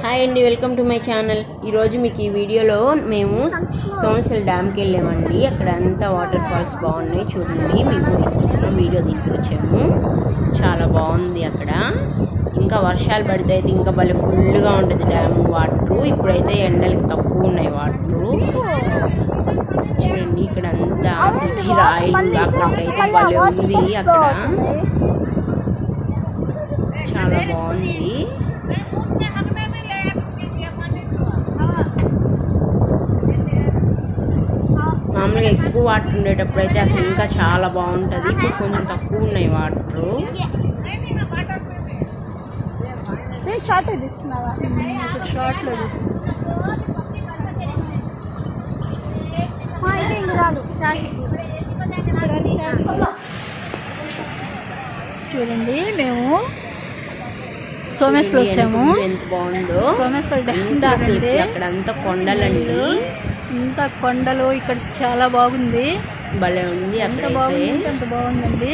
Hi అండి, welcome to my channel. ఈరోజు మీకు ఈ వీడియోలో మేము సోమశిల డ్యామ్కి వెళ్ళామండి. అక్కడ అంతా వాటర్ ఫాల్స్ బాగున్నాయి, చూడండి. మీకు చూపిస్తున్నాం, వీడియో తీసుకొచ్చాము. చాలా బాగుంది అక్కడ. ఇంకా వర్షాలు పడితే అయితే ఇంకా భలే ఫుల్గా ఉంటుంది డ్యామ్ వాటరు. ఇప్పుడైతే ఎండలకి తక్కువ ఉన్నాయి వాటరు. చూడండి ఇక్కడ అంతా అసలు రాయిలు, అక్కడికైతే భలే ఉంది. అక్కడ చాలా బాగుంది. మామూలుగా ఎక్కువ వాటర్ ఉండేటప్పుడు అయితే అసలు ఇంకా చాలా బాగుంటుంది. ఇప్పుడు కొంచెం తక్కువ ఉన్నాయి వాటరు. చూడండి, మేము సోమేశ్వరం వచ్చాము. ఎంత బాగుందో సోమేశ్వరం. అక్కడ అంతా కొండలండి, ఇంత కొండలు. ఇక్కడ చాలా బాగుంది, భలే ఉంది. ఎంత బాగుంది, అంత బాగుందండి.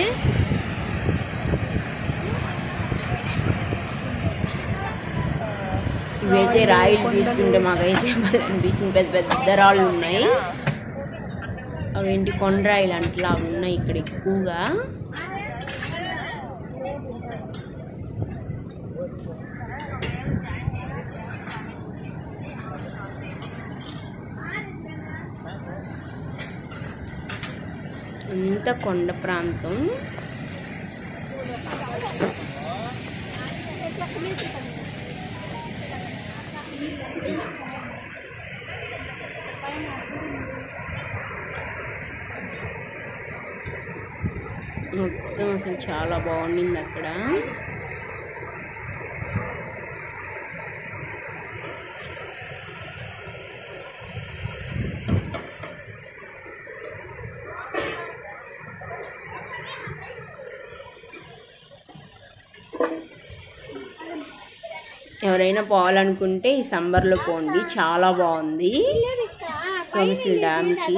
ఇవైతే రాయిలు చూస్తుంటే మాకైతే భలే అనిపించింది. పెద్ద పెద్ద రాళ్ళు ఉన్నాయి. అవేంటి కొండరాయిలు అంటలా ఉన్నాయి ఇక్కడ ఎక్కువగా. అంత కొండ ప్రాంతం. మొత్తం అసలు చాలా బాగుండింది అక్కడ. ఎవరైనా పోవాలనుకుంటే ఈ సమ్మర్లో పోండి, చాలా బాగుంది సోమశిల డ్యామ్కి.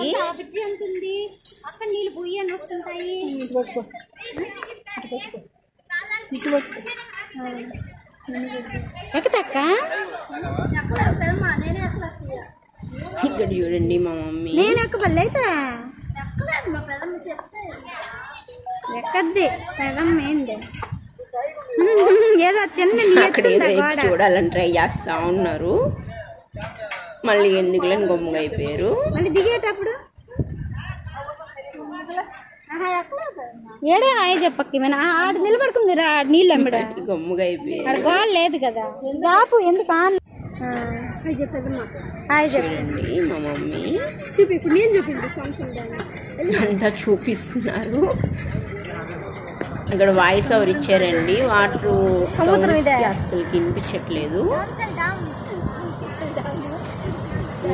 ఇక్కడ చూడండి మా మమ్మీ. అక్కడ ఏదో ఎక్కి చూడాలని ట్రై చేస్తా ఉన్నారు. మళ్ళీ ఎందుకులని గమ్ముగా అయిపోయారు. మళ్ళీ దిగేటప్పుడు ఏడే హాయ్ చెప్పక్కి మన ఆడ నిలబడుకుంది రా నీళ్ళు అమ్మడ గమ్ముగా అయిపోయారు. అక్కడ గోడ లేదు కదా, దాపు ఎందుకు హాయ్ చూడండి మా మమ్మీ. చూపి ఇప్పుడు నీళ్ళు చూపించు, అంతా చూపిస్తున్నారు. అక్కడ వాయిస్ ఓవర్ ఇచ్చారండి. వాటర్ అసలు వినిపించట్లేదు,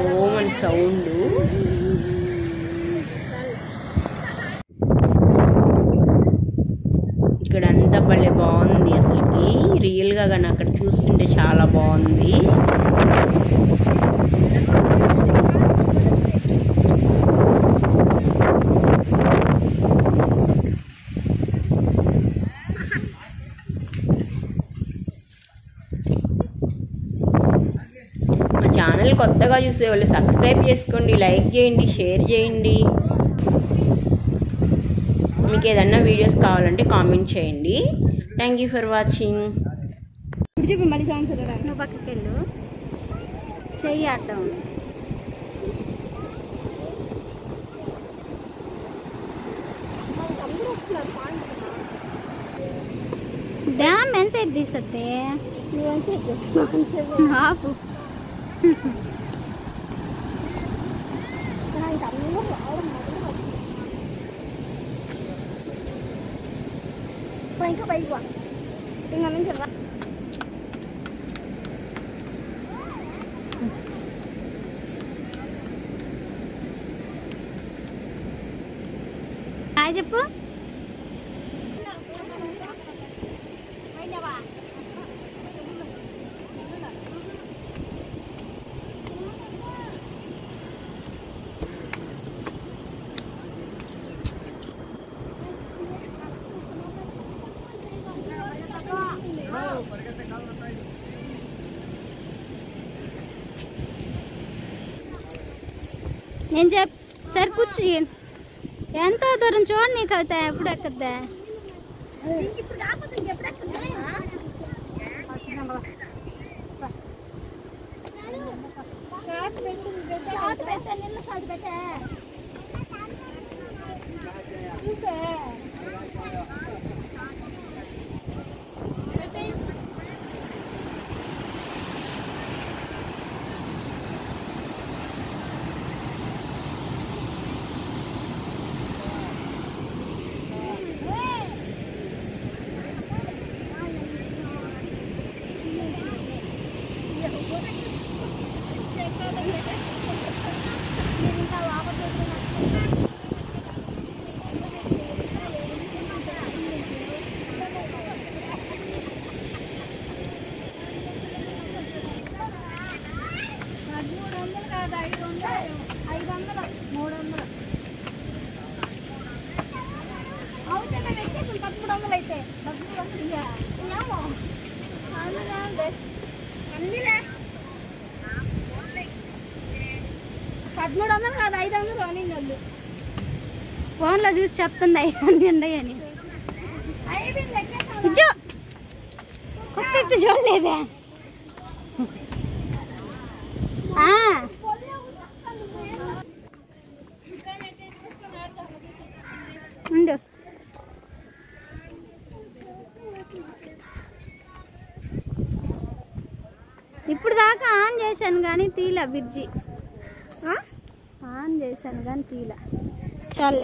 ఓమన్ సౌండ్. ఇక్కడ అంతా భలే బాగుంది అసలుకి. రియల్గా కానీ అక్కడ చూస్తుంటే చాలా బాగుంది. ఛానల్ కొత్తగా చూసేవాళ్ళు సబ్స్క్రైబ్ చేసుకోండి, లైక్ చేయండి, షేర్ చేయండి. మీకు ఏదన్నా వీడియోస్ కావాలంటే కామెంట్ చేయండి. Thank you for watching. చెప్పి మళ్ళీ సాంగ్స్ నువ్వు పక్కకి వెళ్ళు, చెయ్యి ఆడటం. డ్యామ్ ఎంతసేపు తీసే ఆపు. ఇంకా పైకి వా, ఇంకా నుంచి రా. హాయ్ చెప్పు. నేను సరే కూర్చో. ఎంతో దూరం చూడండి నీకు అవుతా ఎప్పుడు ఎక్కద్దా. ఫోన్లో చూసి చెప్తుంది అన్నీ ఉన్నాయని. కుక్క చూడలేదా? ఉండు. ఇప్పుడు దాకా ఆన్ చేశాను కానీ తీలా బిర్జీ. ఆన్ చేశాను కానీ తీలా. చాలే.